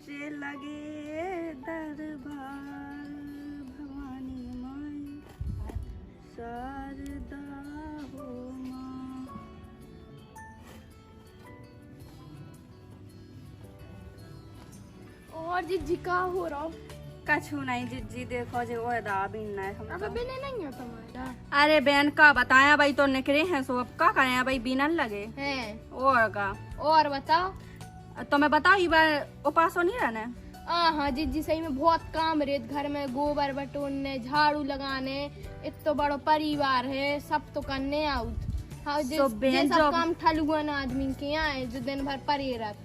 नाचे लगे दरबार भवानी माई शारदा हो माँ। और जिज्जी का हो रहा? कछु नहीं जिज्जी, देखो जो ओदा बिन अब बिने नहीं हो तुम्हारा? अरे बहन का बताया भाई, तो निकले हैं सो अब का करें भाई, बिनन लगे हैं। और का और बताओ। तो मैं बताओ ये बार उपासो नहीं रहना। हाँ जिज्जी सही में बहुत काम रहे घर में, गोबर बटोरने, झाड़ू लगाने, इतना बड़ा परिवार है, सब तो करने आउट। हाँ जैसा काम ठलुआ ना आदमी के यहाँ है जो दिन भर परे रहते।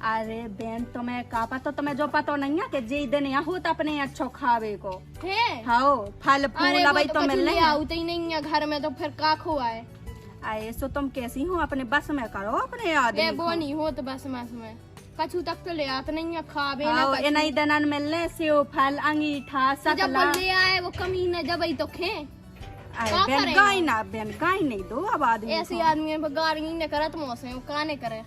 अरे बहन तुम्हें का पता, तुम्हें जो पता नहीं है कि जे दिन यहाँ होता अपने अच्छो खावे को है। हाँ फल फूल भाई तो मिलने आउट ही नहीं है घर में, तो फिर का खुआ है। आए सो तुम कैसी हो, अपने बस में करो अपने आदमी वो नहीं हो तो बस में कछु तक तो ले आते नहीं है खावे ना कछु। ये नहीं दनन मिलने सेव फल अंगीठा सकला जब ले आए वो कमी न जब ही तो खे। बहन गाय ना बहन गाय नहीं दो अब आदमी ऐसे आदमी गाड़ी ने करत मौसम वो का नहीं करे।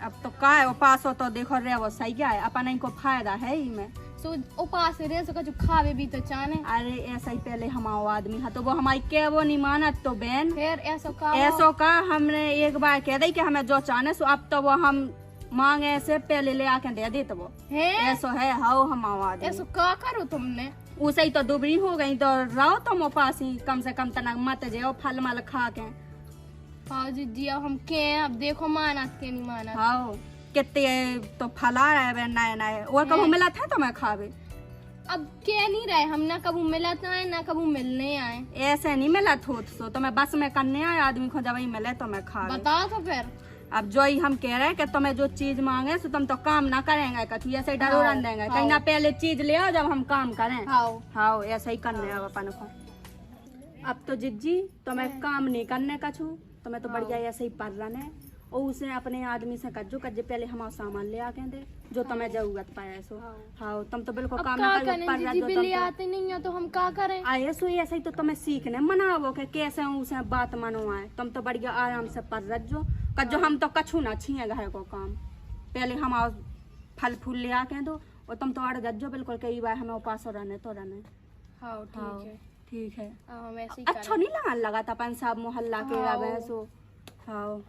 अब तो का है उपास हो तो देखो रे वो सही है अपन इनको फायदा है ही में सो उपास रे सो कछु खावे भी तो चाने। अरे ऐसा ही पहले हमारा आदमी है तो वो हमारी के वो नहीं मानत तो बहन फिर ऐसो का हमने एक बार कह दी कि हमें जो चाहने सो अब तो वो हम मांगे से पहले ले आके दे दी तो वो ऐसो है हाउ हमारा आदमी। ऐसो का करो तुमने? उसे ही तो दुबरी हो गई तो रहो तुम उपास ही कम से कम तना मत जाओ फल मल खा के। हाँ जी अब हम के अब देखो माना के नहीं माना। हाँ कितने तो फला रहे नए नए और कब मिला था तो मैं खावे। अब के नहीं रहे हम, ना कबू मिला था ना कबू मिलने आए। ऐसे नहीं मिला थोत सो तो मैं बस में करने आए आदमी को जब ही मिले तो मैं खा बताओ तो फिर। अब जो ही हम कह रहे हैं कि तुम्हें जो चीज मांगे सो तुम तो काम ना करेंगे कभी ऐसे डरो रन देंगे कहीं ना पहले चीज ले आओ जब हम काम करें। हाँ ऐसा ही करने अब अपन को। अब तो जिज्जी तुम्हें काम नहीं करने का छू तुम्हें तो बढ़िया ऐसे ही पढ़ रहा है और उसे अपने आदमी से कज्जो कज्जे पहले हमारा सामान ले आके दे जो तुम्हें जरूरत पाया सो। हाँ तुम तो बिल्कुल काम ना करो पढ़ रहा जो तुम आते नहीं है तो हम क्या करें। आए सो ऐसे ही तो तुम्हें सीखने मनावो के कैसे उसे बात मनवाए। तुम तो बढ़िया आराम से पढ़ रह जो कज्जो हम तो कछू ना छीए घर को काम पहले हमारा फल फूल ले आके दो और तुम तो अड़ गज्जो बिल्कुल कई बार हमें उपास रहने तो रहने। हाँ ठीक है ठीक है। अच्छा नहीं लगा था अपन सब मोहल्ला के रहे सो। हाँ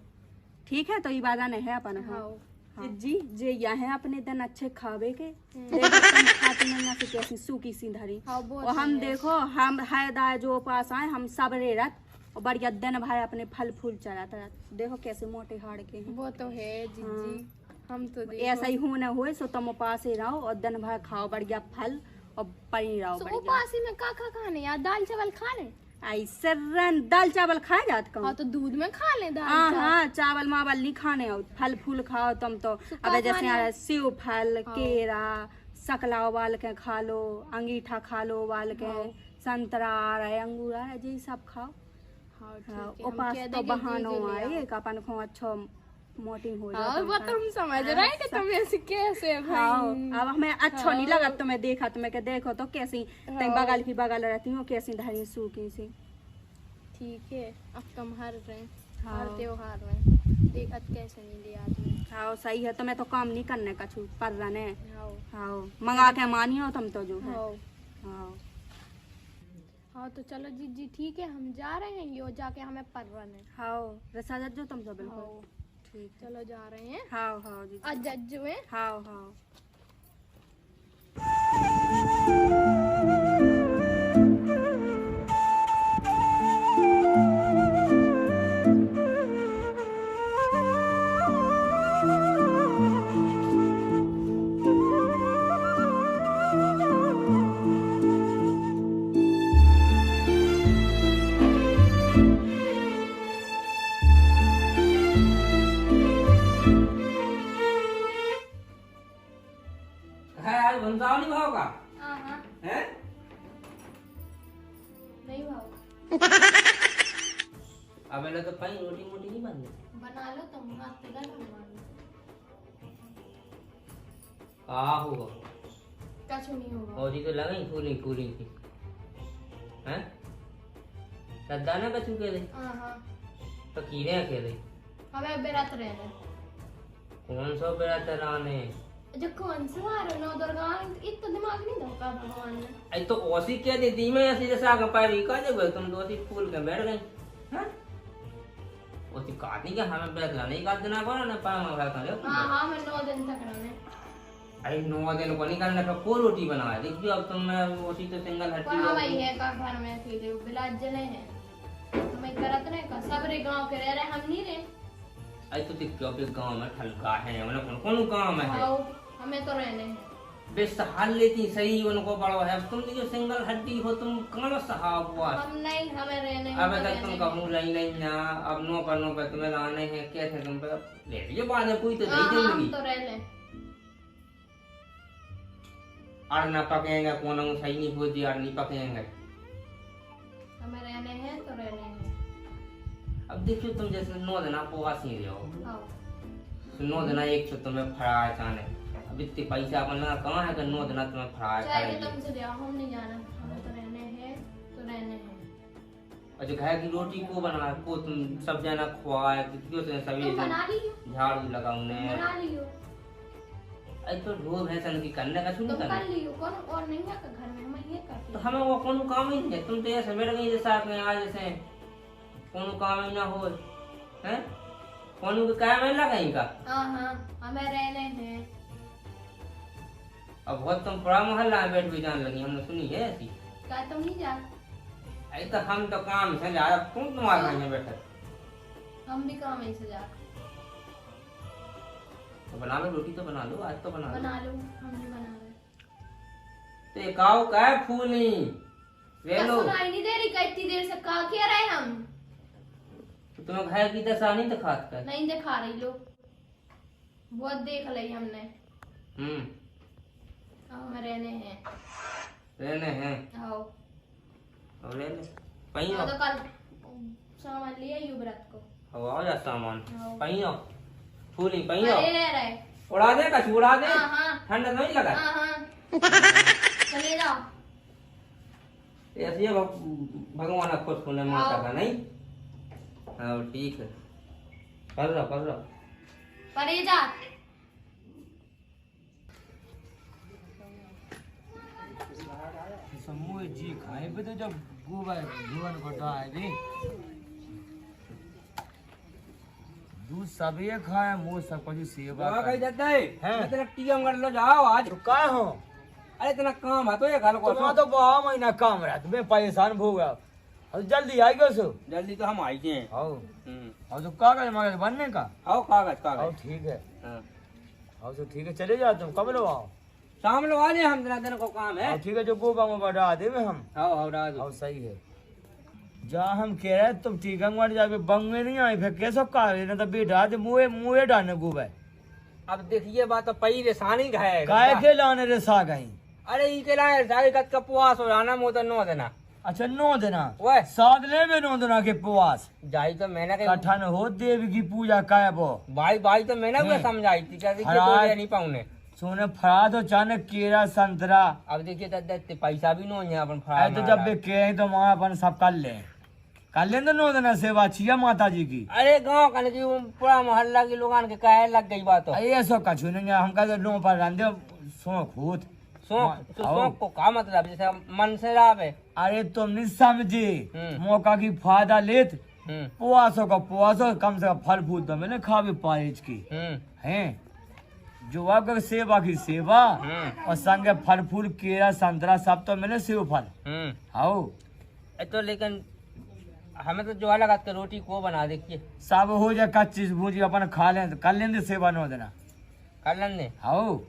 ठीक है तो ये बात नहीं है अपन। हाँ जी जे यहाँ अपने दिन अच्छे खावे के खाती नहीं से कैसी सूखी सी धरी और हम देखो हम है दाए जो पास आए हम सब रे रत और बढ़िया दिन भाई अपने फल फूल चढ़ाता रहता देखो कैसे मोटे हाड़ के हैं। वो तो है जी हम तो ऐसा ही होने हुए सो तुम उपास ही रहो और दिन भर खाओ बढ़िया फल और पड़ी रहो। उपास में का खाने यार दाल चावल खा ले ऐसे दाल चावल खाए जात का। हाँ तो दूध में खा ले दाल। हाँ चावल मावल नहीं खाने हो फल फूल खाओ तुम तो अब जैसे सेव फल केरा सकला उबाल के खा लो अंगीठा खा लो उबाल के संतरा आ रहा है अंगूर आ रहा है यही सब खाओ। उपास तो बहानो आए अपन को अच्छा मोटी हो जाए। वो तुम समझ रहे हैं कि तुम ऐसे कैसे भाई। अब हमें अच्छा नहीं लगा तुम्हें देखा तुम्हें के देखो तो कैसी बगल की बगल रहती हूँ कैसी धरी सूखी सी। ठीक है अब तुम हर रहे हर त्योहार में देखत कैसे नहीं लिया आदमी। हाँ सही है तुम्हें तो काम नहीं करने का छू पर रहने। हाँ मंगा के मानियो तुम तो जो है। हाँ तो चलो जी ठीक है हम जा रहे हैं यो जाके हमें पर रहने। हाँ रसा जो तुम तो बिल्कुल ठीक चलो जा रहे हैं। हाँ जी आज जज्जू है। हाँ नहीं भाव का है नहीं भाव अब तो पाई रोटी मोटी नहीं बना लो तुम हाथ लगा होगा कुछ नहीं होगा और ये तो लगा ही कूलिंग की हैं सदाना कछु के दे तो कीरे के दे हमें बेरात रहने कौन सा बेरात रहने जो कौन सा आ रहा नौ दुर्गा इतना दिमाग नहीं धोखा भगवान ने। आई तो ओसी क्या देती मैं ऐसी जैसे आगे पारी का जब तुम दोसी फूल के बैठ गई हैं ओसी काटनी के हमें बैठना नहीं काट देना पड़ा ना पाँव में खाता ले। हाँ हाँ मैं 9 दिन तक रहने। आई 9 दिन को निकालने का को रोटी बनाया देखिए अब तुम मैं ओसी तो सिंगल हट्टी हाँ भाई है का घर में अकेले बिलाज जने हैं मैं करत नहीं का सब रे गांव के रह रहे हम नहीं रहे। आई तो दिख जो गांव में ठलका है मतलब कौन काम है हमें तो रहने हैं बेस हाल लेती सही उनको बड़ो है तुम जो सिंगल हड्डी हो तुम कौन सहाब हुआ हम नहीं हमें रहने अब तक तुम कहूँ नहीं ना अब नो पर तुम्हें लाने हैं क्या थे तुम पे ले ये बाद में कोई तो नहीं जिंदगी तो रह ले और ना पकेंगे कौन सही नहीं हो जी और नहीं पकेंगे हमें रहने हैं तो रहने हैं। अब देखियो तुम जैसे 9 दिन आप वासी रहो 9 दिन एक तो तुम्हें फड़ा अचानक अब इतने पैसे अपन लगा कहाँ है कि 9 दिन तुम्हें फड़ा चाहे तुमसे ले हम नहीं जाना हमें तो रहने हैं तो रहने हैं। और जो घर की रोटी को बना को तुम सब जना खुआए क्यों से सभी झाड़ू लगाउने बना लियो आई तो ढोल भैंसन की करने का शुरू कर लियो कौन और नहीं है घर में मैं ये करती तो हमें वो कौन काम ही नहीं है तुम तो ऐसे बैठ गई जैसे आप आज जैसे कौन काम ही ना हो हैं कौन को काम है लगा इनका। हां हां हमें रहने हैं। अब बहुत तुम बड़ा मोहल्ला में बैठ भी जान लगी हमने सुनी है ऐसी क्या तुम नहीं जा आई तो हम तो काम से जा तुम तुम्हारे घर में बैठे हम भी काम ही से जा तो बना लो रोटी तो बना लो आज तो बना लो हम भी बना रहे ते काऊ का फूली ले लो सुनाई नहीं दे रही कितनी देर से कहा क्या रहे हम तो तुम्हें घर की दशा नहीं दिखात कर नहीं दिखा रही लो बहुत देख ली हमने हम रहने हैं आओ और ले ले पहियो तो कल सामान लिया युवरात को आओ जा सामान पहियो फूली पहियो रहे उड़ा दे कछ उड़ा दे हां ठंडा नहीं लगा हां चले जाओ ऐसे भगवान खुद को ने माता का नहीं हाँ ठीक है कर रहा परे जा समूह जी खाए पे तो जब गोबर जीवन घटा है भी दूध सब ये खाए मुँह सब कुछ सेवा कहीं जाता है इतना टीएम कर लो जाओ आज का हो अरे इतना काम है तो ये घर को तो बहुत महीना काम रहा तुम्हें परेशान हो गया और जल्दी आई गयो सो जल्दी तो हम आई गए आओ और तो कागज मागज बनने का आओ कागज आओ ठीक है आओ तो ठीक है चले जाओ तुम कब लो आओ शाम लो आ जाए हम दिन को काम है ठीक है जो गोबा में बढ़ा दे हम आओ सही है जा हम कह रहे तुम ठीक है जाके बंग में नहीं आई फिर कैसे का तो बेटा दे मुँह डालने गोबा अब देखिए बात तो पई रेसानी है काय के लाने रे सा गई अरे ई के लाए सारी कत का पुआस हो जाना मो तो 9 देना अच्छा 9 देना ओए साथ ले में 9 देना के उपवास जाई तो मैंने के कठन हो देवी की पूजा काय वो भाई तो मैंने भी समझाई थी क्या देखिए तो नहीं पाऊने सोने फरा तो चाने केरा संतरा अब देखिए तो पैसा भी नहीं है अपन फरा तो जब भी के तो वहां अपन सब कर ले तो 9 देना सेवा छिया माता जी की अरे गांव का जी पूरा मोहल्ला के लोगन के काहे लग गई बात हो ये सब कछु नहीं हम का तो 9 पर रंदे सो खुद शौक को का मतलब जैसे मन से रावे अरे तुम नहीं समझे मौका की फायदा लेत पुआसों का पुआसों कम से कम फल फूल तो मैंने खावे पाएज की हैं जो अगर सेवा की सेवा और संगे फल फूल केरा संतरा सब तो मैंने सेव फल आओ तो लेकिन हमें तो जो लगा के रोटी को बना देखिए सब हो जाए कच्ची भूजी अपन खा लें कर लेंगे सेवा न देना कर लेंगे आओ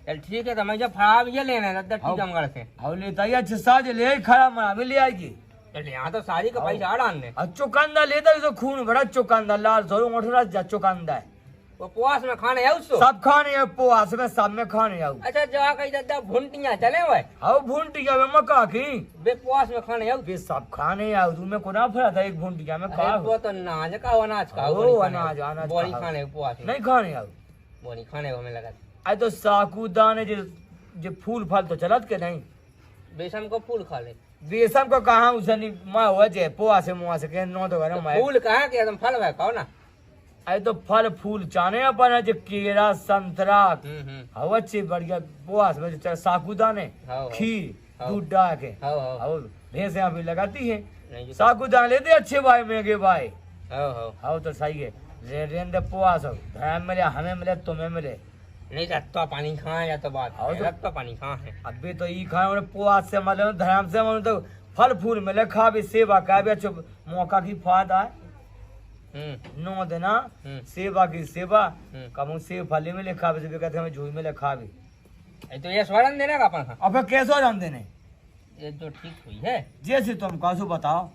चल ठीक है तो मैं जब फराब ये लेना है ठीक हम घर से आओ लेता ही अच्छे साज ले खड़ा मना में ले आएगी चल यहाँ तो सारी का पैसा डालने चुकंदा लेता तो खून बड़ा चुकंदा लाल जोर मोटरा जा चुकंदा है वो पुआस में खाने है उसको सब खाने है पुआस में सब में खाने है अच्छा जो कही दादा भुंटियाँ चले हुए आओ भुंटिया में मक्का की बे पुआस में खाने है बे सब खाने है तुम्हें को ना फरा था एक भुंटिया में खा वो तो अनाज का अनाज का वो अनाज अनाज बोरी खाने पुआस नहीं खाने है बोरी खाने को हमें लगा आई तो साकूदाने जो फूल फल तो चलत के नहीं बेसम को फूल खा ले बेसम को कहा उसे नहीं माँ हुआ जे पुआ से मुआ से के नो तो करे फूल कहा के तुम फल है खाओ ना अरे तो फल फूल चाने अपन है जो केरा संतरा हवा अच्छी बढ़िया बुआस में सागुदाने खीर दूध डाल के और भैंस यहाँ भी लगाती है सागुदान लेते अच्छे भाई महंगे भाई हाँ तो सही है रेन दे पुआस धर्म मिले हमें मिले तुम्हें मिले नहीं रत्ता पानी खाए या तो बात हाँ तो रत्ता पानी कहाँ है अभी तो ई खाए उन्हें पुआस से मतलब धर्म से मतलब तो फल फूल मिले खा भी सेवा का भी अच्छा मौका की फायदा है नो देना सेवा की सेवा कम सेब फली मिले खा भी कहते हमें झूठ मिले खा भी तो ये स्वरण देने का अपन अब कैसे रन देने ये तो ठीक हुई है जैसे तुम कसो बताओ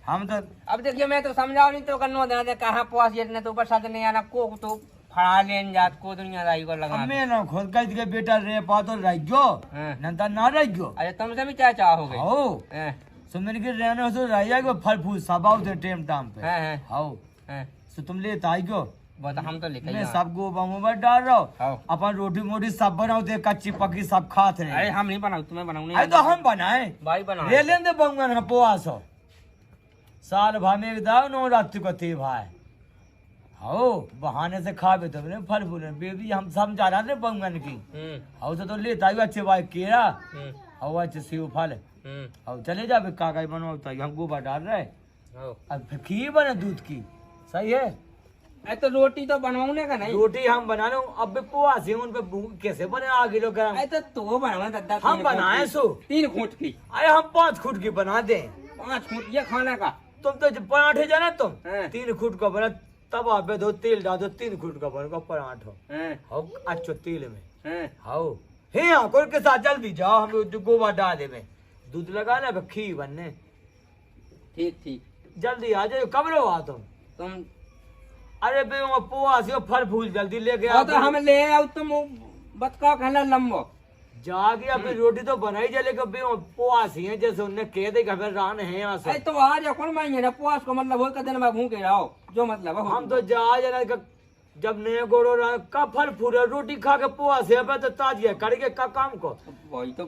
हम तो अब देखिए मैं तो समझाओ नहीं तो करनो देना दे कहाँ पुआस ये तो ऊपर साथ नहीं आना को तो फड़ा लेन जात को दुनियादारी को लगा मैं ना खुद कह के बेटा रे पा तो रह गयो नंतर ना रह गयो अरे तुमसे भी क्या चाहोगे हो सुमन के रहने से रह जाएगा फल फूल सब आउ दे टाइम टाइम पे हां सो तुम ले ताई गयो बता हम तो लेके मैं सबको बमू में डाल रहा हूं अपन रोटी मोटी सब बनाओ दे कच्ची पक्की सब खात रहे अरे हम नहीं बनाओ तुम्हें बनाओ नहीं अरे तो हम बनाए भाई बनाओ ले लें दे बंगन पोआस हो साल भर में एक दाव नो रात को थी भाई हो बहाने से खा भी तो फल फूल बेबी हम समझा रहा थे बंगन की हो तो लेता ही अच्छे भाई केरा हो अच्छे सेव फल हो चले जा कागज बनवाता हम गोबर डाल रहे अब खीर बने दूध की सही है अरे तो रोटी तो बनवाने का नहीं रोटी हम बना लो अब पोआ से उन पे कैसे बने आगे लोग अरे तो बनवा दादा हम बनाए सो 3 फुट की अरे हम 5 फुट की बना दे 5 फुट ये खाने का तुम तो पराठे जाना तुम 3 फुट का बना तवा पे दो तेल डाल दो 3 फुट का बनेगा पराठा हो अच्छो तेल में हाओ हे आकोर के साथ जल्दी जाओ हम गोबर डाल दे में दूध लगा ना खीर बनने ठीक जल्दी आ जाओ कब लो आ तुम अरे बे पोआ से फल फूल जल्दी लेके आओ तो हम ले आओ तुम बतका खाना लंबो जाके अपनी रोटी तो बनाई जा लेकिन बे पोआ सी है जैसे उन्हें कह दे कि रान है यहाँ से तो आज कौन मांगे ना पोआस को मतलब वो कदन में भूखे रहो जो मतलब हम तो जा जाना जब नए गोड़ो का फल फूल रोटी खा के पोआ से अब तो ताजिया करके का काम को वही तो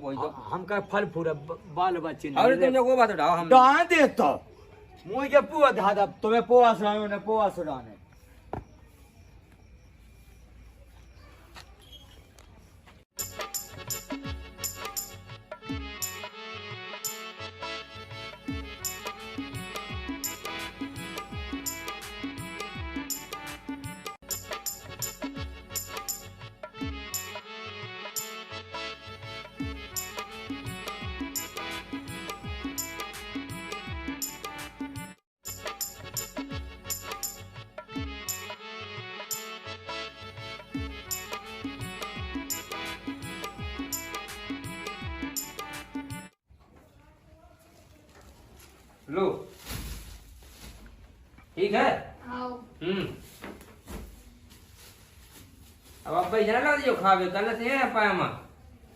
हम का फल फूल बाल बच्चे अरे तुम जो बात उठाओ हम डाल दे तो मुझे के पुआ दादा तुम्हें पोआ सुनाओ ने पोआ सुनाने लो ठीक है अब आप भाई जाना लग जो खावे कल से है पायमा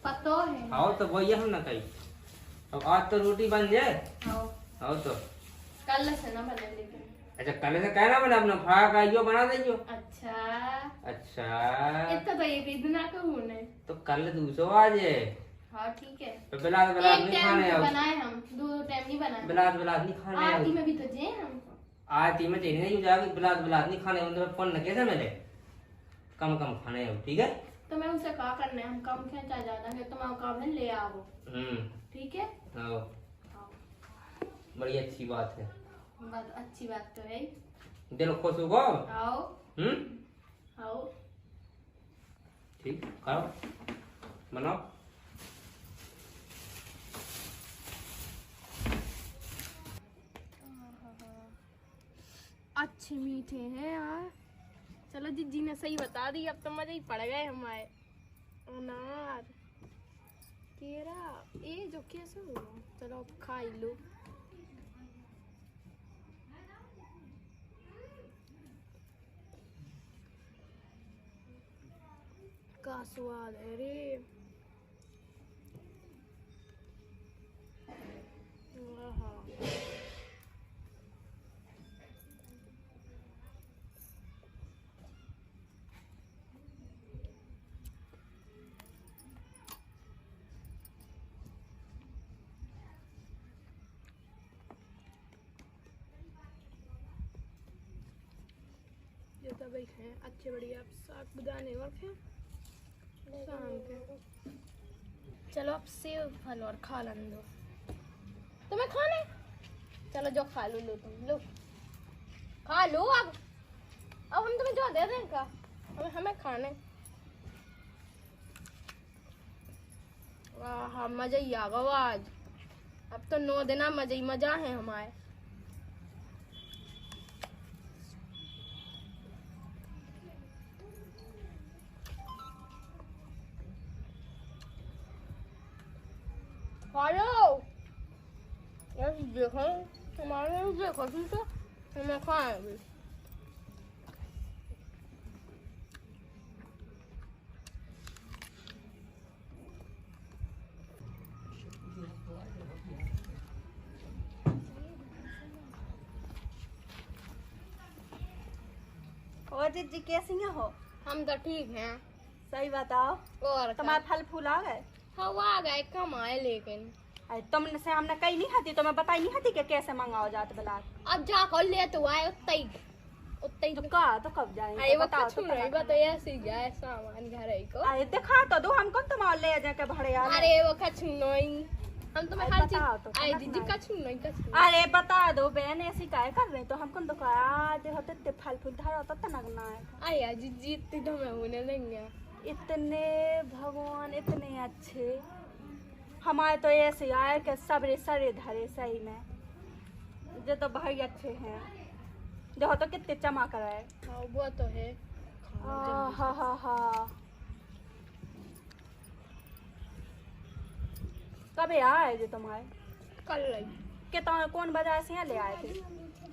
पतो है आओ तो वही हम ना कही अब आज तो रोटी बन जाए आओ तो कल से ना बने लेकिन अच्छा कल से कहना बना अपना फ्रा का यो बना देजो अच्छा इतना तो ये दिन ना कहूं ने तो कल दूसरो आज है हाँ ठीक है तो बिलात नहीं खाने बनाए हम 2 टाइम नहीं बनाए बिलात नहीं खाने आरती में भी तो जे हम आरती में तेरी नहीं जाके बिलात नहीं खाने उन फोन न कैसे मिले कम खाने हो ठीक है तो मैं उनसे कहा करने हम कम खेचा ज्यादा है तो मैं काम में ले आओ ठीक है हाँ बड़ी अच्छी बात है बहुत अच्छी बात तो है दिल खुश होगा आओ आओ ठीक करो बनाओ अच्छे मीठे हैं यार चलो जीजी ने सही बता दी अब तो मजे ही पड़ गए हमारे अनार केरा ये जो कैसे हो चलो अब खा ही लो का स्वाद है रे ये तो भाई हैं अच्छे बढ़िया साग बुदाने और हैं शाम के। चलो अब सेव फल और खा लन दो तुम्हें खाने। चलो जो खा लो तुम लो खा लो। अब हम तुम्हें जो दे दें का हमें खाने। वाह मजा ही आ गया आज। अब तो 9 दिन मजा ही मजा है हमारे। हेलो यार देखो हमारे देखो तुम तो हमें खाएंगे। और जीजी कैसी हो? हम तो ठीक हैं। सही बताओ और तुम्हारे फल फूल आ गए? हाँ वो आ गए कम आए लेकिन तुमने से हमने कही नहीं खाती तो मैं बताई नहीं खाती कि कैसे मंगाओ जात बला। अब जाकर ले तो आए उतना ही तो कहा तो कब जाएंगे? अरे वो बताओ कुछ तो नहीं पता बताया ऐसे ही जाए सामान घर आई को। अरे दिखा तो दो हमको तुम ले जाके भरे यार। अरे वो कुछ नहीं हम तुम्हें अरे हर बताओ चीज तो आई समझ दीदी में कुछ नहीं अरे बता दो बहन ऐसी काहे कर रहे तो हमको तो कहा देखो तो फल फूल धरा तो लगना है। आया जीजी इतनी तो मैं होने देंगे। इतने भगवान इतने अच्छे हमारे तो ऐसे आए कि सबरे सरे धरे सही में जो तो भाई अच्छे हैं। देखो तो कितने चमक रहा है। हाँ वो तो है। हा हा हा कब आए जो तुम्हारे? कल लाई के तुम कौन बाजार से यहाँ ले आए थे?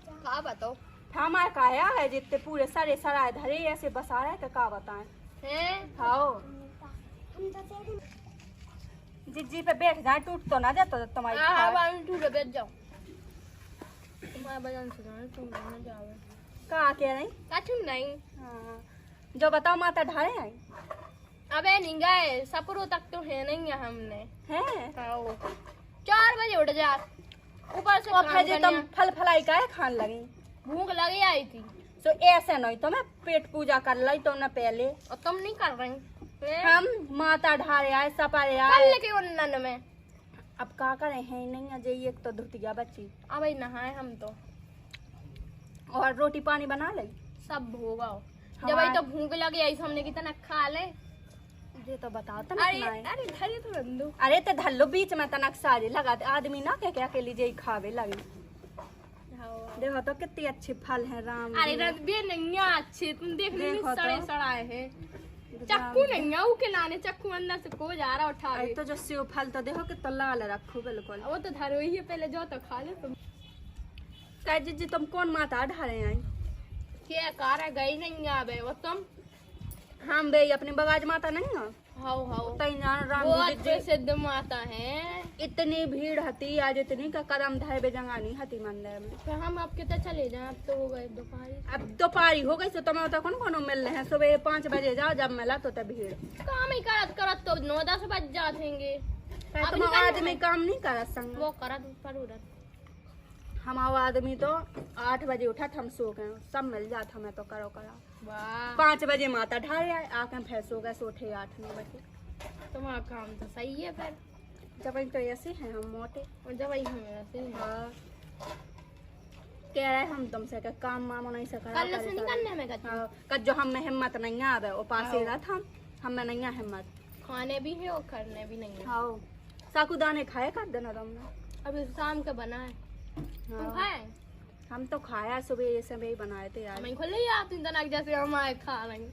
कहा बताओ हमारे कहा है जितने पूरे सरे सराय धरे ऐसे बसा रहे के का बताएं हैं। हाँ जी पे बैठ जाए टूट तो ना जाता तुम्हारी हाँ तू बैठ जाओ तुम्हारे बजान से जाने तुम ना जाओ कहा कह रही? कछ नहीं। हाँ जो बताओ माता ढारे हैं? अबे नहीं गए सपरो तक तो है नहीं है हमने हैं 4 बजे उठ जा ऊपर से और फिर तुम फल फलाई का खान लगी भूख लगी आई थी। तो ऐसे नहीं तो मैं पेट पूजा कर लाई तो न पहले और तुम नहीं कर रही हम माता ढारे आए सपारे कल आए के उन्नन में। अब का करे हैं नहीं अजय एक तो धुतिया बच्ची अब नहाए हम तो और रोटी पानी बना ले सब होगा जब आई तो भूख लगी आई हमने कितना खा ले। ये तो बताओ तो अरे अरे धरे तो रंदो अरे तो धल्लो बीच में तनक सारे लगा दे आदमी ना के अकेली जे खावे लगी। देखो तो कितनी अच्छे फल हैं राम। अरे रंदे नहीं अच्छे तुम देख रही देखो तो। सड़े सड़ाए हैं चक्कू नहीं है के लाने चक्कू अंदर से को जा रहा उठा तो जो सेव फल तो देखो कितना लाल रखो बिल्कुल। वो तो धरो ही है पहले जो तो खा ले तुम। कह जी तुम कौन माता ढारे आई? क्या कार गई नहीं आवे वो तुम हम बे अपने बगाज माता नहीं हो हाउ राम वो जी अच्छे सिद्ध माता है। इतनी भीड़ हती आज इतनी का करम धाय बेजंगानी हती मंदिर में। फिर हम अब कितना चले जाए अब तो हो गए दोपहर। अब दोपहरी हो गई तो तुम्हें तो कौन मिल रहे हैं सुबह 5 बजे जाओ जब मिला तो भीड़ काम ही करत करत तो 9-10 बज जाते तुम आदमी काम नहीं कर संग वो करत पर उड़त। हम आदमी तो 8 बजे उठत हम सो गए सब मिल जात हमें तो करो करा। वाह 5 बजे माता ढारे आए आके फिर सो गए सोठे 8-9 बजे। तुम्हारा काम तो सही है फिर जब तो ऐसे हैं हम मोटे और जब हम ऐसे हैं। हाँ कह रहे हम तुमसे के काम मामो नहीं से करा कल से नहीं करने में कहती हाँ कल जो हम में हिम्मत नहीं आवे वो पासे रहा था हम में नहीं है हिम्मत खाने भी है और करने भी नहीं है। हाँ साकुदाने खाए कर देना तुमने अभी शाम का बना है तुम खाए? हम तो खाया सुबह से ही बनाए थे यार। मैं खोले ही आती तनक जैसे हमारे खा रही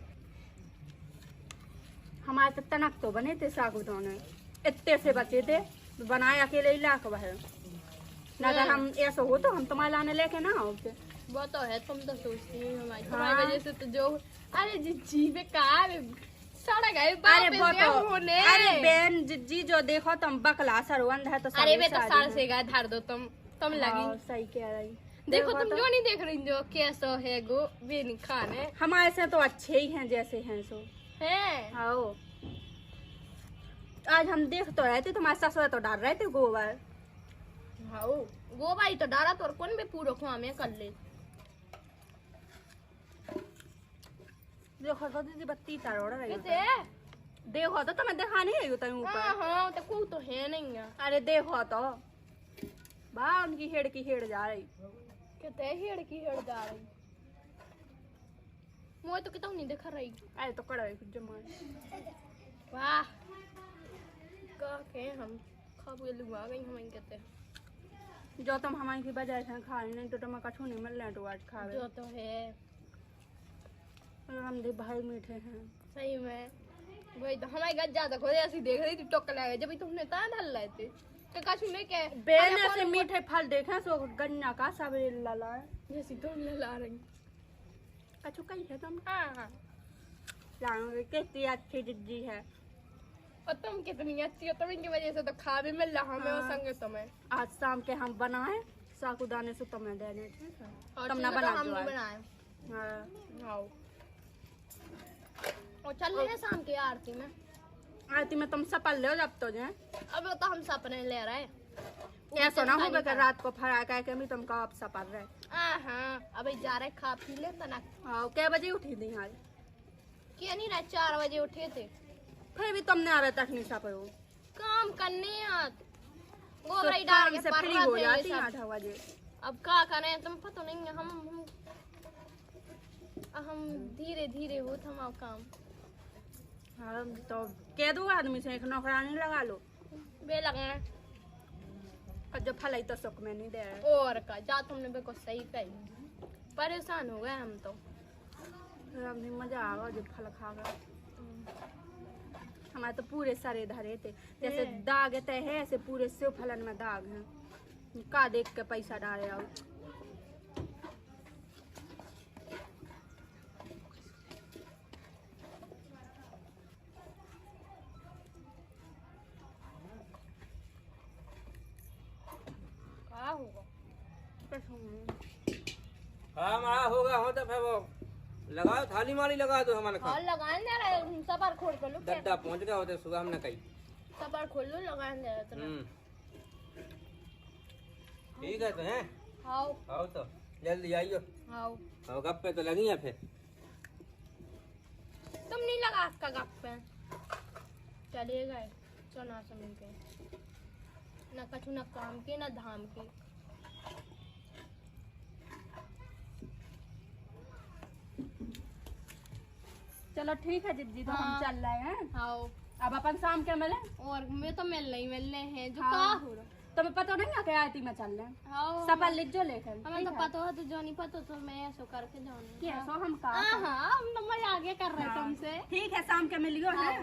हमारे तो तनक तो बने थे साकुदाने इतने से बचे थे बनाए अकेले लाख बाहर ना अगर हम ऐसा हो तो हम तुम्हारे लाने लेके ना आओगे। वो तो है तुम तो सोचती हो हमारी हाँ। तुम्हारी वजह से तो जो अरे जी पे कार सड़ा गए अरे अरे बहन जी जो देखो तुम बकला सरवंद है तो अरे वे तो साल से गए धर दो तुम लगी सही कह रही देखो तुम जो नहीं देख रही जो कैसा है गो वे नहीं खाने हमारे से तो अच्छे ही हैं जैसे हैं सो हैं। हाँ आज हम देख तो रहे थे तुम्हारे ससुर तो डाल रहे थे गोबर। हाँ गोबाई तो डारा तो कौन भी पूरा खुआ में कर ले देखो तो दीदी बत्ती तरोड़ रही किसे देखो तो तुम्हें दिखा नहीं रही तू ऊपर। हाँ तो कोई तो है नहीं है। अरे देखो तो बा उनकी हेड़ जा रही। कितने हेड़ की हेड़ जा रही मुझे तो कितना नहीं दिखा रही। अरे तो कड़ाई कुछ जमा वाह का के हम खा गेलू आ गई हम कहते जो तुम हमारी की बजाय से खा नहीं तो तुम्हें कछु नहीं मिल रहा तो आज खा जो तो है हम दे भाई मीठे हैं सही में। वही तो हमारे घर ज्यादा खोदे ऐसी देख रही थी टोक लगा जब तुमने ता डाल रहे थे तो कछु नहीं के बेन ऐसे मीठे फल देखे सो गन्ना का सब लला जैसी तुम ला रही कछु कही है तुम। हाँ लाओगे कितनी अच्छी दीदी है और तुम कितनी अच्छी हो। तुम्हें की वजह से तो खा भी मिल रहा हमें और संगे तुम्हें। आज शाम के हम बनाए साकुदाने से तुम्हें देने ठीक है और तुम ना तो बना हम दो नहीं आज। बनाए। हाँ आओ और चल रहे हैं शाम की आरती में। आरती में तुम सपल ले जब तो जाए अब तो हम सपने ले रहे हैं ऐसा ना होगा कि रात को फरा के भी तुमको अब सपल रहे। हाँ अभी जा रहे खा पी ले तना। हाँ कै बजे उठी थी आज क्या नहीं रहे 4 बजे उठे थे फिर भी तुमने आवे तक नहीं सपे हो काम करने यार तो गोबराई काम डाल के से पर फ्री हो जाती है 8 बजे। अब क्या करें तुम पता नहीं है हम धीरे धीरे हो थमा काम। हाँ तो कह दो आदमी से एक नौकरानी लगा लो बे लगा और जो फल तो सुख में नहीं दे रहे। और का जा तुमने बिल्कुल सही कही परेशान हो गए हम तो। फिर हमने मजा आवा जो फल खा गए हमारे तो पूरे सारे धरे थे जैसे दाग तय है ऐसे पूरे सेव फलन में दाग है का देख के पैसा डाले आओ। क्या होगा हाँ हमारा होगा हो तो फिर वो लगाओ थाली माली लगा दो हमारे खा और लगाने दे रहे सबर खोल कर लो डड्डा पहुंच गया होते सुबह हमने कही। सबर खोल लो लगाने दे रहे तना। ठीक है तो हैं आओ आओ तो जल्दी आइयो आओ और गप्पे तो लगी है फिर। तुम नहीं लगा इसका गप पे चले गए चना समझ के न कछु न काम के न धाम के। चलो ठीक है दीदी तो हम हाँ। चल रहे हैं आओ अब अपन शाम के मिले। और मैं तो मिलने हैं जो हाँ। का हो रहा। तुम्हें पता नहीं है आरती में चल रहे हैं आओ सपल लिख जो लेकर हमें तो पता है तो जो नहीं पता तो मैं ऐसा करके जाऊंगी। क्या सो हम का हाँ हम तो मैं आगे कर रहे हाँ। तुमसे। ठीक है शाम के मिलियो है।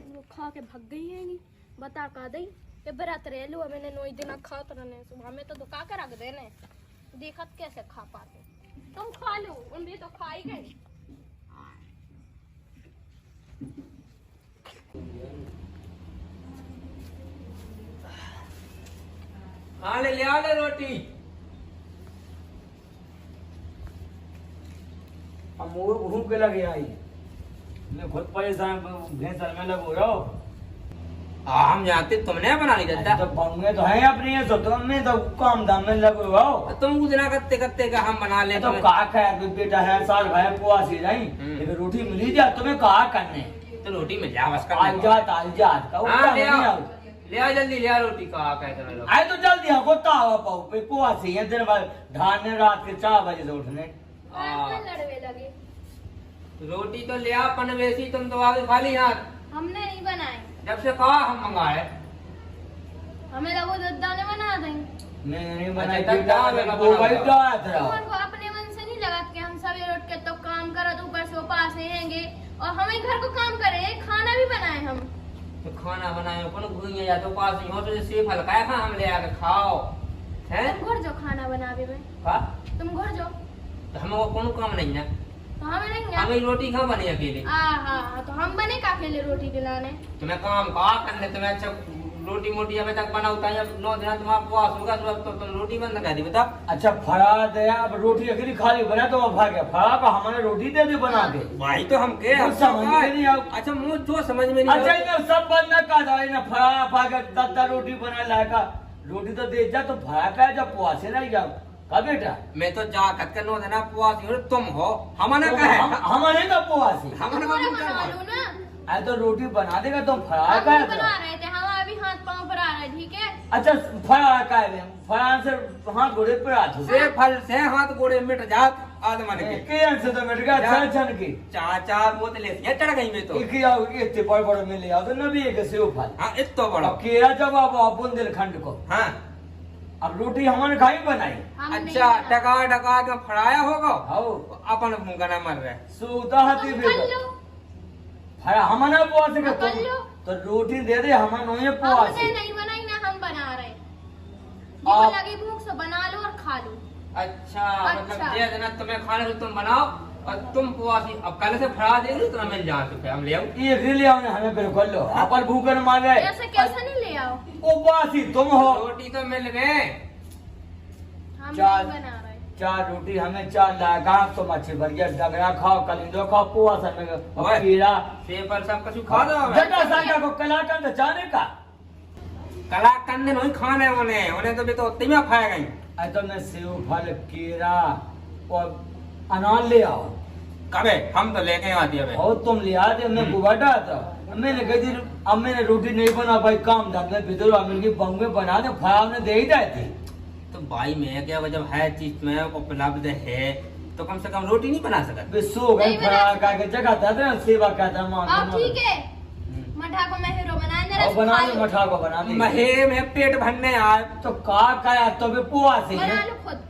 वो खा के भग गई है नहीं बता का दई के बरात रह लो मैंने 9 दिन खात रहने सुबह में तो दुका के रख देने देखत कैसे खा पाते तुम खा लो उन भी तो खा ही गए। हाँ ले आ ले रोटी। हम वो घूम के लगे आई मैं खुद परेशान भैंस में लगो रहो। हम जानते तुमने बना ली दद्दा तो बंगे तो है अपनी है तो तुम तो काम धाम में लगो रहो। तुम कुछ ना करते करते का हम बना ले तो कहा है बेटा है साल भाई पुआ सी नहीं लेकिन रोटी मिली जा तुम्हें कहा करने तो रोटी मिल जा बस कर आजाद का हाँ ले आ जल्दी ले आ रोटी कहा कहते हैं लोग। आए तो जल्दी हमको तावा पाओ पे पुआ सी है दिन भर धान रात के 4 बजे से उठने लड़वे लगे रोटी तो ले आ पनवेसी तुम तो आगे खाली हाथ हमने नहीं बनाए जब से कहा हम मंगाए हमें लगो दद्दा ने बना देंगे। नहीं अच्छा, बनाई दद्दा वाला वो बना भाई हुआ। डाला था तुमको अपने मन से नहीं लगा कि हम सवेरे उठ के तो काम करो तो ऊपर से पास रहेंगे और हमें घर को काम करे खाना भी बनाए हम तो खाना बनाए अपन घूमिए या तो पास नहीं हो तो सेफ हल्का खा हम ले आके खाओ हैं तुम घर जाओ खाना बनावे में का तुम घर जाओ तो हमें वो कोनो काम नहीं है तो हमें नहीं हमें रोटी कहाँ बनी अकेले हाँ तो हम बने का अकेले रोटी दिलाने तुम्हें काम कहा करने तुम्हें अच्छा रोटी मोटी अभी तक बनाता है 9 दिन तुम्हारा उपवास होगा तो अब तो तुम रोटी बंद कर दी बता। अच्छा फड़ा दे अब रोटी अकेली खाली बना तो वो भाग गया फड़ा को हमने रोटी दे दी बना के भाई तो हम के कुछ समझ में नहीं आओ। अच्छा मुझ जो समझ में नहीं अच्छा ये सब बंद न कर दो ना फड़ा भाग 10 रोटी बना लाएगा रोटी तो दे जा तो फड़ा का जब पुआ से नहीं जाओ का बेटा मैं तो जा कत करनो देना पुआसी हो तुम हो हमने कहे हमारे का पुआसी हमने पूरा बना लो ना। अरे तो रोटी बना देगा तो फ्राई हम का नहीं बना रहे थे, हम अभी हाथ पांव पर आ रहे, ठीक है। अच्छा फ्राई का है फ्राई से हाथ गोड़े पे आ तू से फल से हाथ गोड़े मिट जात आदमन के से तो मिट गया छन छन की चार बोतलें ये चढ़ गई मैं तो एक ही आओ इतने बड़े बड़े में ले आओ तो नबी एक सेव फल हाँ इतना बड़ा अब केरा जब आप बुंदेलखंड को हाँ अब रोटी हमने खाई बनाई हम नहीं अच्छा बना। टका टका के फड़ाया होगा आओ अपन मुंगना मर रहे सूता हाथी हम भी कर लो, फरा हमने पुआस के कर लो। तो रोटी दे दे हमने नोए पुआस हमने नहीं बनाई ना, हम बना रहे। आप- जिसको लगी भूख से बना लो और खा लो। अच्छा मतलब अच्छा। ये देना तुम्हें खाने को तुम बनाओ और तुम पुआसी अब कल से फड़ा देगी तो मिल जा चुके हम ले आओ ये फिर ले आओ हमें बिल्कुल लो अपन भूखन मार गए ऐसे कैसे नहीं ले आओ, उपासी तुम हो रोटी तो मिल गए हम चार- नहीं बना रहे। 4 रोटी हमें 4 लागा तो मच्छी भर गया डगरा खाओ कलिंदो खाओ पुआस हमें ओए। कीड़ा पेपर सब कुछ खा दो जटा साका को कलाकंद जाने का कला कंदे नहीं खाने उन्हें तो भी तो उतनी में खाए गई आई तो मैं सेव फल केरा और अनार ले आओ कबे हम तो लेके आती है और तुम ले आते मैं गुबाटा था मैंने कही थी अब मैंने रोटी नहीं बना भाई काम था मैं बिदर अमीर की बंग में बना दे फराव ने दे ही दी थी तो भाई मैं क्या जब है चीज में उपलब्ध है तो कम से कम रोटी नहीं बना सकता वे सो गए नहीं बना फरार सकता। का जगह था ना सेवा का था मां अब ठीक है, मठा को मैं हीरो बनाए ना, और बना खा ले लो। मठा को बना दे महे में पेट भरने आए तो का तो भी पुआ से बना है लो खुद,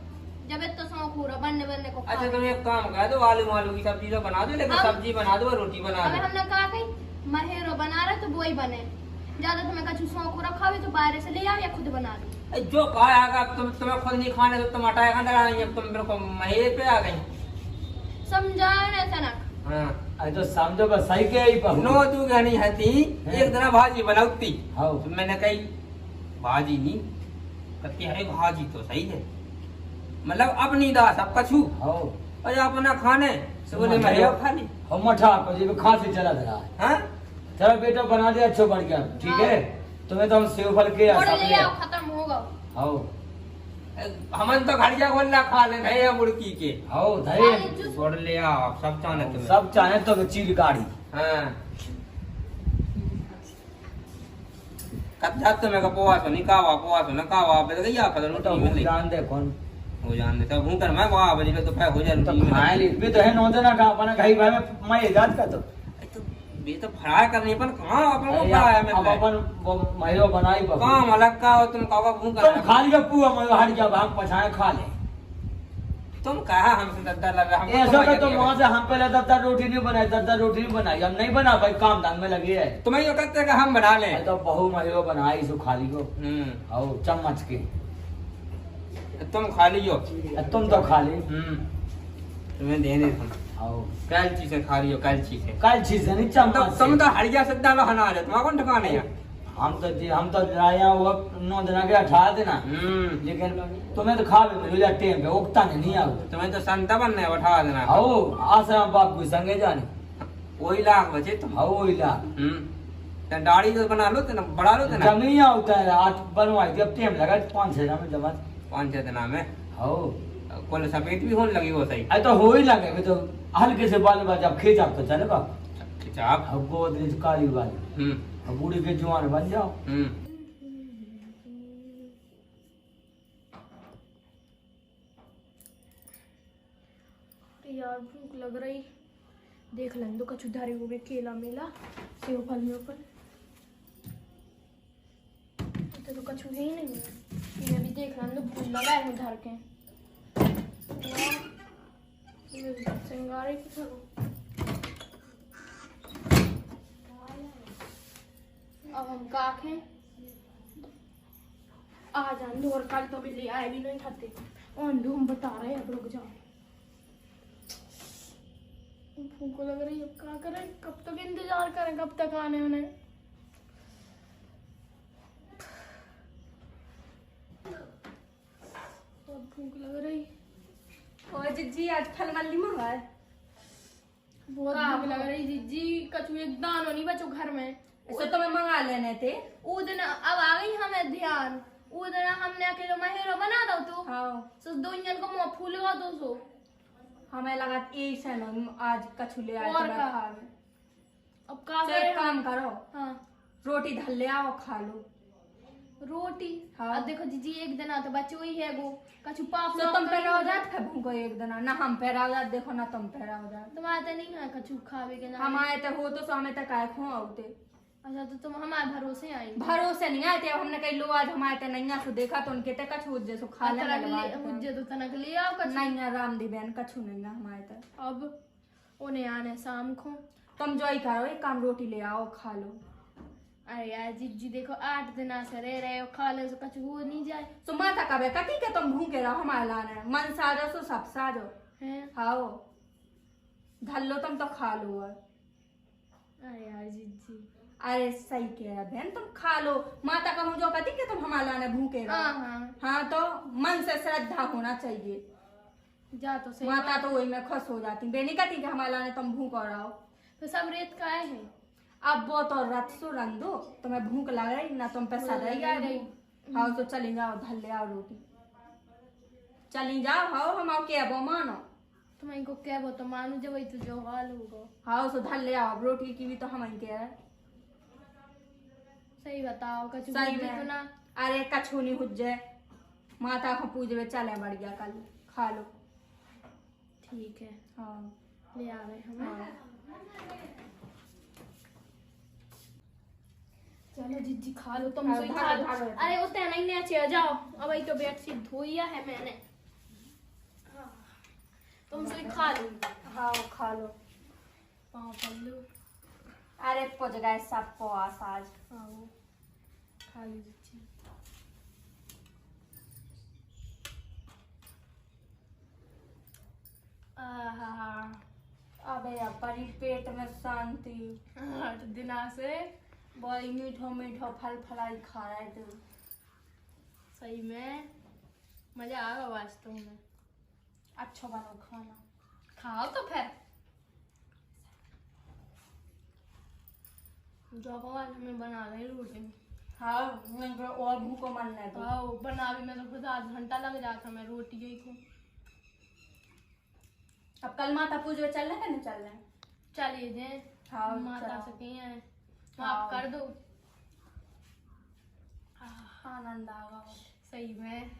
जब इतना शौक हो रहा बनने बनने को खा अच्छा लो। तुम एक काम कर दो आलू आलू की सब्जी तो बना दो लेकिन अब- सब्जी बना दो और रोटी बना अगर दो हमने कहा कहीं महेरो बना रहे तो वो ही बने, ज्यादा तुम्हें कछु शौक हो रखा है तो बाहर से ले आओ या खुद बना लो। ए, जो कहा आगा तुम्हें खुद नहीं खाने तो तुम हटाए खाने आ रही तुम मेरे को महे पे आ गई समझाओ ना सनक, हाँ अरे तो समझो बस सही के ही पर नो तू कहनी हती एक दिन भाजी बनाती हाँ तो मैंने कही भाजी नहीं कहती अरे भाजी तो सही है मतलब अपनी दास अब कछू हाँ और अपना खाने से बोले मैं खा ली हम मठा को जी खांसी चला रहा है हाँ चलो बेटा बना दे अच्छा बढ़ गया ठीक है तुम्हें तो हम सेव फल के थोड़ा सब ले ले आओ, खत्म होगा। आओ हमन तो घड़िया गोल्ला खा ले भैया मुर्गी के आओ धरे छोड़ ले आओ सब चाहने तुम्हें सब चाहे तो चीज गाड़ी हाँ कब जाते मैं पोवासो नहीं कावा पोवासो न कावा बे गया कदर तो रोटी में ले जान दे कौन हो जान दे तब हूं कर मैं वाह बजे तो फाय हो जाए तो रोटी में खाए ली भी तो है नौजना का अपना कहीं भाई में मैं इजाजत का तो तो बे तो फ्राई करनी पर कहां अपन को फ्राई में अब अपन वो महिला बनाई बा काम अलग का हो तुम कावा भूं तुम कर खा लिया पुआ मैं हट जा भाग पछाए खा ले तुम कहा हमसे दद्दा लगा हमको ऐसा का तो मजा वहां से हम पहले दद्दा रोटी नहीं बनाई दद्दा रोटी नहीं बनाई हम नहीं बना भाई काम धाम में लगे है तुम्हें ये कहते कि हम बना लें तो बहु महिला बनाई सो खाली को आओ चम्मच के तुम खा लियो तुम तो खा ली तुम्हें दे दे तुम आओ कल चीजें खा लियो कल चीजें कल चीज है नहीं चम्मच तुम से। तो हरिया सद्दा लो हना दे तुम्हारा कौन ठिकाना है हम तो लाया वो 9 दिन के 18 दिन लेकिन तुम्हें तो खा भी मिल जा टेम पे उगता नहीं आओ तुम्हें तो संता बनने बैठा देना आओ आश्रम बाप को संगे जाने वही लाख बचे तुम आओ इला तो दाढ़ी तो बना लो ना बढ़ा लो ना जमीन होता है आज बनवाई जब टेम लगा 5-6 दिन में जमा 5-6 दिन में आओ कोल सफेद भी होने लगी वो सही आई तो हो ही लगे भी तो हल्के से बाल बाल जब खींच आप तो चलेगा खिचाब अब गोदरेज काली वाली अब बूढ़ी के जवान बन जाओ यार भूख लग रही, देख लें तो कछु धारी हो गए केला मेला सेव फल में ऊपर तो कछु है ही नहीं। ये भी देख लें तो भूल लगाए हूँ धर के सिंगारे की चलो अब हम काखे आ जान दो और कल तो भी ले आए भी नहीं खाते और हम बता रहे हैं अब रुक जाओ। भूख लग रही है, अब क्या करें, कब तक इंतजार करें, कब तक आने उन्हें। बहुत भूख लग रही, ओ जिज्जी आज फल मल्ली मंगाए बहुत भूख लग रही जीजी, कछु एक दानो नहीं बचो घर में। ऐसे तो मैं मंगा लेने थे। वो दिन अब आ गई हमें ध्यान, उधर हमने अकेले महेरो बना दो तो हाँ सो दो इंजन को मुंह फूलवा दो सो हमें लगा यही से ना आज कछु ले आए और तो का? मैं खा लूं। अब का तो करे एक काम करो, हाँ रोटी धर ले आओ खा लो। रोटी हाँ। अब देखो जीजी एक दिन तो बच्चे ही है वो कछु पाप तो तुम पे रहो जात है भूखो एक दिन ना हम पे रहो जात देखो ना तुम पे रहो जात। तुम्हारे तो नहीं है कछु खावे के ना हम आए तो हो तो हमें तक आए खो आउते। अच्छा तो तुम हमारे भरोसे आई भरोसे नहीं आए थे, अब हमने कहीं लो आज हमारे ते नैया सो देखा तो उनके ते कछु जैसो खा ले मुझे तो तनक ले आओ कछु नैया राम दी बहन कछु नहीं हमारे ते। अब उन्हें आने शाम को तुम जो ही करो एक काम रोटी ले आओ खा लो। अरे यार जीजी देखो 8 दिन से रह रहे हो खा ले तो कछु हो नहीं जाए तो माता कबे कटी के तुम भूखे रहो हमारे लाने मन साजो सो सब साजो हैं खाओ धर लो तुम तो खा लो। और अरे यार जीजी अरे सही कह रहा बहन तुम खा लो। माता का मुझे कती के तुम हमारे लाने भूखे रहो। हाँ हाँ तो मन से श्रद्धा होना चाहिए। जा तो सही माता तो वही में खुश हो जाती बेनी कती के हमारे लाने तुम भूख रहो। तो सब रेत का है अब वो तो रथ सो रन दो तुम्हें भूख लग रही ना तुम पे सदा ही आ गई। हाँ तो चली जाओ धर ले आओ रोटी चली जाओ। हाँ हम आओ क्या वो मानो तुम इनको क्या वो तो मानो जब वही तो जो हाल होगा हाँ तो धर ले आओ रोटी की भी तो हम कह रहे सही बताओ कछु सही बुद्धि में तो ना अरे कछु नहीं हुज्जे माता को पूजवे चले बढ़िया कल खा लो। ठीक है हाँ ले आ गए हम हाँ चलो जीजी खा लो तुम हाँ, सोई भागो, खा लो भागो। अरे उतना नहीं नीचे जाओ अब वही तो बेडशीट धोइया है मैंने तुम सोई खा लो हाँ खा लो। पाँव पल्लू अरे पहुंच गए सब पवास आज। आओ खा लो जीजी आहा अबे यार परी पेट में शांति 8 दिना से बड़ी मीठो मीठो फल फलाई खा रहे थे। सही में मजा आ गया वास्तव में अच्छा बनो खाना खाओ तो फिर जो आज हमें बना रही रोटी हाँ नहीं तो और भूखो मन नहीं तो आओ बनावे में तो खुद आध घंटा लग जाता मैं रोटी ही को अब कल माता पूजो चल रहे नहीं चल रहे चलिए जे हाँ, माता चलो। से कहीं है हाँ। माफ कर दो आनंद आ गया। सही में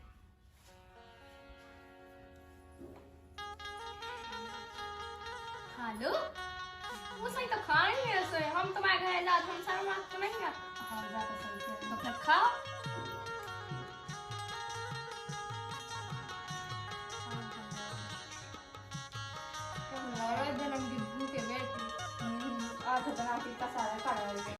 खा लो वो सही तो खाएंगे ऐसे हम तुम्हारे घर जा हम सारा माफ तो नहीं है हाँ जाके सही कह रहे। मतलब खाओ दिन हम भूखे बैठे आज बना के का सारा कर